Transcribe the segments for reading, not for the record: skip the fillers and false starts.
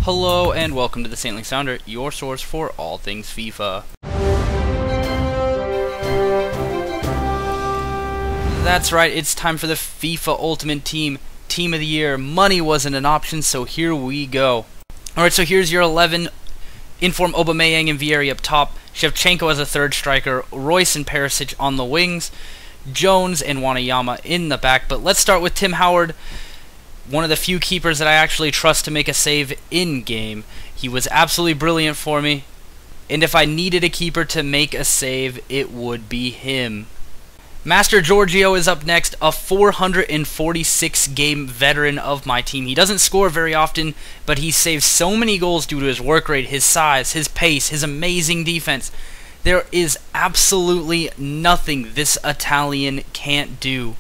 Hello and welcome to the Saintling Sounder, your source for all things FIFA. That's right, it's time for the FIFA Ultimate Team of the Year. Money wasn't an option, so here we go. Alright, so here's your 11. Inform Aubameyang and Vieri up top, Shevchenko as a third striker, Royce and Perisic on the wings, Jones and Wanayama in the back. But let's start with Tim Howard, one of the few keepers that I actually trust to make a save in-game. He was absolutely brilliant for me, and if I needed a keeper to make a save, it would be him. Master Giorgio is up next, a 446-game veteran of my team. He doesn't score very often, but he saves so many goals due to his work rate, his size, his pace, his amazing defense. There is absolutely nothing this Italian can't do.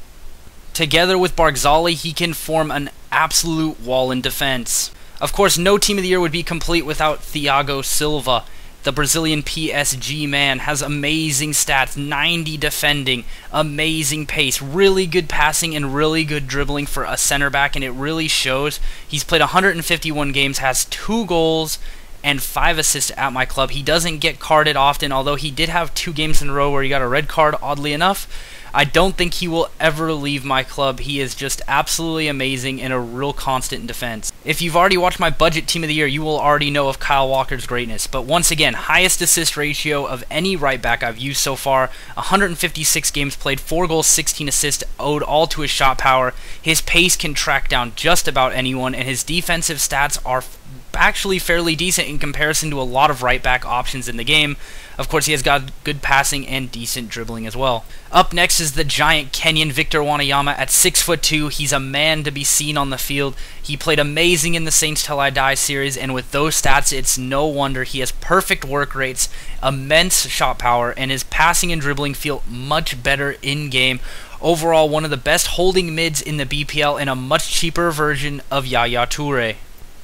Together with Barzagli, he can form an absolute wall in defense. Of course, no Team of the Year would be complete without Thiago Silva. The Brazilian PSG man has amazing stats, 90 defending, amazing pace, really good passing, and really good dribbling for a center back, and it really shows. He's played 151 games, has 2 goals and 5 assists at my club. He doesn't get carded often, although he did have 2 games in a row where he got a red card, oddly enough. I don't think he will ever leave my club. He is just absolutely amazing and a real constant in defense. If you've already watched my budget Team of the Year, you will already know of Kyle Walker's greatness. But once again, highest assist ratio of any right back I've used so far. 156 games played, 4 goals, 16 assists, owed all to his shot power. His pace can track down just about anyone, and his defensive stats are actually fairly decent in comparison to a lot of right back options in the game. Of course, he has got good passing and decent dribbling as well. Up next is the giant Kenyan Victor Wanayama at 6'2". He's a man to be seen on the field. He played amazing in the Saints Till I Die series, and with those stats, it's no wonder he has perfect work rates, immense shot power, and his passing and dribbling feel much better in-game. Overall, one of the best holding mids in the BPL and a much cheaper version of Yaya Toure.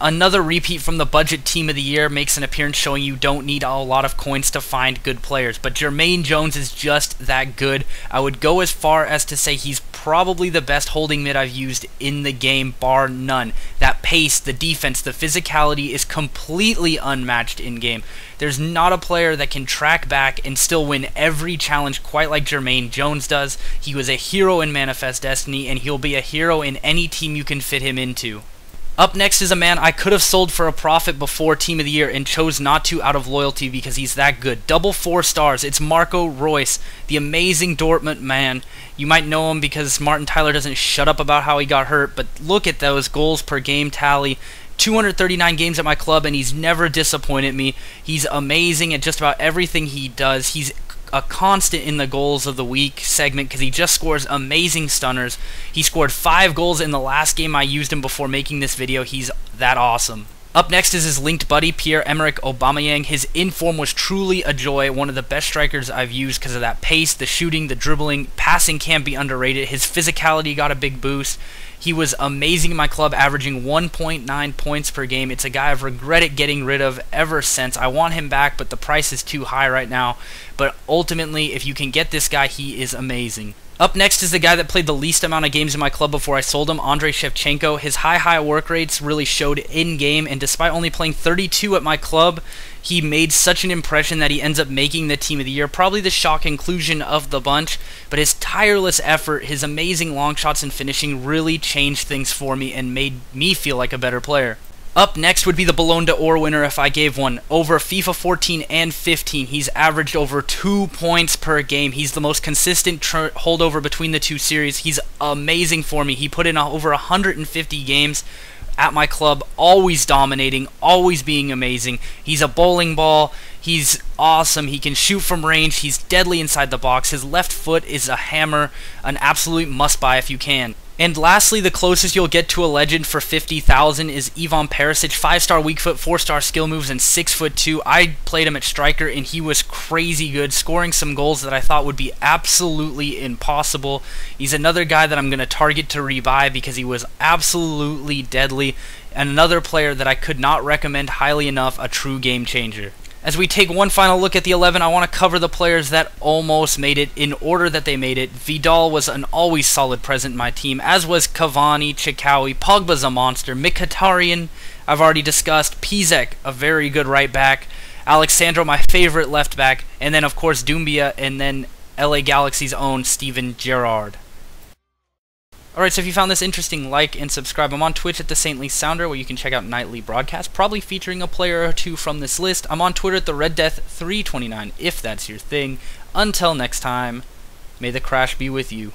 Another repeat from the budget Team of the Year makes an appearance, showing you don't need a lot of coins to find good players, but Jermaine Jones is just that good. I would go as far as to say he's probably the best holding mid I've used in the game, bar none. That pace, the defense, the physicality is completely unmatched in-game. There's not a player that can track back and still win every challenge quite like Jermaine Jones does. He was a hero in Manifest Destiny, and he'll be a hero in any team you can fit him into. Up next is a man I could have sold for a profit before Team of the Year and chose not to out of loyalty because he's that good. Double 4 stars. It's Marco Reus, the amazing Dortmund man. You might know him because Martin Tyler doesn't shut up about how he got hurt, but look at those goals per game tally. 239 games at my club, and he's never disappointed me. He's amazing at just about everything he does. He's a constant in the goals of the week segment because he just scores amazing stunners. He scored 5 goals in the last game I used him before making this video. He's that awesome. Up next is his linked buddy, Pierre-Emerick Aubameyang. His inform was truly a joy, one of the best strikers I've used because of that pace, the shooting, the dribbling. Passing can't be underrated. His physicality got a big boost. He was amazing in my club, averaging 1.9 points per game. It's a guy I've regretted getting rid of ever since. I want him back, but the price is too high right now. But ultimately, if you can get this guy, he is amazing. Up next is the guy that played the least amount of games in my club before I sold him, Andrei Shevchenko. His high work rates really showed in-game, and despite only playing 32 at my club, he made such an impression that he ends up making the Team of the Year. Probably the shock inclusion of the bunch, but his tireless effort, his amazing long shots and finishing really changed things for me and made me feel like a better player. Up next would be the Ballon d'Or winner if I gave one. Over FIFA 14 and 15, he's averaged over 2 points per game. He's the most consistent holdover between the two series. He's amazing for me. He put in over 150 games at my club, always dominating, always being amazing. He's a bowling ball. He's awesome. He can shoot from range. He's deadly inside the box. His left foot is a hammer, an absolute must-buy if you can. And lastly, the closest you'll get to a legend for 50,000 is Ivan Perisic, 5-star weak foot, 4-star skill moves, and 6'2". I played him at striker, and he was crazy good, scoring some goals that I thought would be absolutely impossible. He's another guy that I'm going to target to rebuy because he was absolutely deadly, and another player that I could not recommend highly enough, a true game changer. As we take one final look at the 11, I want to cover the players that almost made it in order that they made it. Vidal was an always solid present in my team, as was Cavani, Chikawi, Pogba's a monster, Mkhitaryan, I've already discussed, Pizek, a very good right back, Alexandro, my favorite left back, and then of course Doumbia, and then LA Galaxy's own Steven Gerrard. Alright, so if you found this interesting, like and subscribe. I'm on Twitch at the Saintly Sounder, where you can check out nightly broadcasts, probably featuring a player or two from this list. I'm on Twitter at the Red Death 329, if that's your thing. Until next time, may the crash be with you.